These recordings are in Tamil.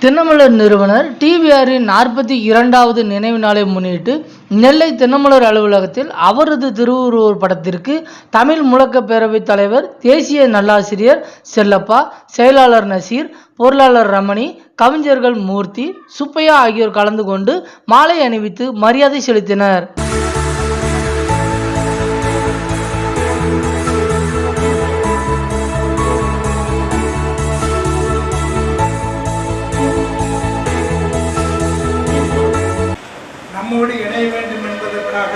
தினமலர் நிறுவனர் டிவிஆரின் 42வது நினைவு நாளை முன்னிட்டு நெல்லை தினமலர் அலுவலகத்தில் அவரது திருவுருவப் படத்திற்கு தமிழ் முழக்க பேரவைத் தலைவர், தேசிய நல்லாசிரியர் செல்லப்பா, செயலாளர் நசீர், பொருளாளர் ரமணி, கவிஞர்கள் மூர்த்தி, சுப்பையா ஆகியோர் கலந்து கொண்டு மாலை அணிவித்து மரியாதை செலுத்தினர். நம்மோடு இணைய வேண்டும் என்பதற்காக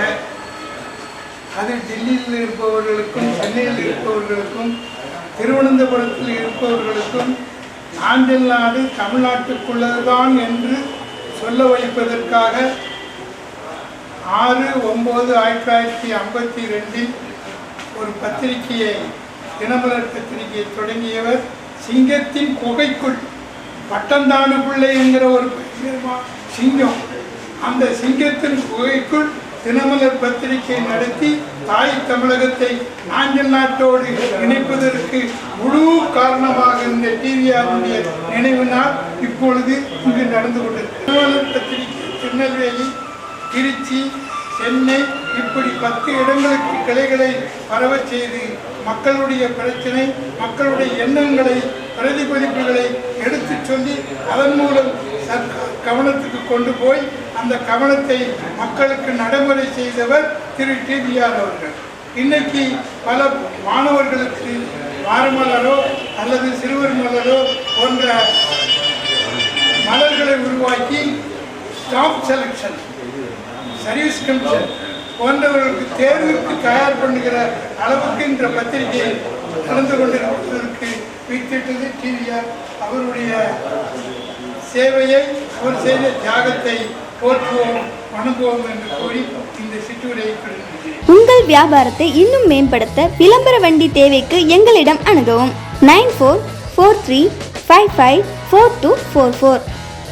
அது டெல்லியில் இருப்பவர்களுக்கும், சென்னையில் இருப்பவர்களுக்கும், திருவனந்தபுரத்தில் இருப்பவர்களுக்கும் நாஞ்சில் நாடு தமிழ்நாட்டுக்குள்ளதுதான் என்று சொல்ல வைப்பதற்காக 6/9/1952 ஒரு பத்திரிகையை, தினமலர் பத்திரிகையை தொடங்கியவர். சிங்கத்தின் குகைக்குள் பட்டந்தாடு பிள்ளை என்கிற ஒரு சிங்கம், அந்த சிங்கத்தின் குகைக்குள் தினமலர் பத்திரிகை நடத்தி தாய் தமிழகத்தை நாஞ்சில் நாட்டோடு இணைப்பதற்கு முழு காரணமாக இந்த டிவிஆருடைய நினைவு நாள் இப்பொழுது இங்கு நடந்து கொண்டது. தினமலர் பத்திரிகை திருநெல்வேலி, திருச்சி, சென்னை இப்படி 10 இடங்களுக்கு கிளைகளை பரவச் செய்து மக்களுடைய பிரச்சனை, மக்களுடைய எண்ணங்களை, பிரதிபலிப்புகளை எடுத்து சொல்லி அதன் மூலம் கவனத்துக்கு கொண்டு போய் அந்த கவனத்தை மக்களுக்கு நடைமுறை செய்தவர் திரு டிவிஆர் அவர்கள். இன்னைக்கு பல மாணவர்களுக்கு வாரமலரோ அல்லது சிறுவர் மலரோ போன்ற மலர்களை உருவாக்கி ஸ்டாஃப் செலக்ஷன், சர்வீஸ் கமிஷன் போன்றவர்களுக்கு தேர்வுக்கு தயார் பண்ணுகிற அளவுக்கு இந்த பத்திரிகை நடந்து கொண்டிருப்பதற்கு வித்திட்டது டிவிஆர். அவருடைய சேவையை, அவர் செய்த தியாகத்தை போற்றுவோம், வணங்குவோம் என்று கூறி இந்த சிற்றுரையை கொடுக்கிறேன். உங்கள் வியாபாரத்தை இன்னும் மேம்படுத்த விளம்பர வண்டி தேவைக்கு எங்களிடம் அணுகவும். 9443554244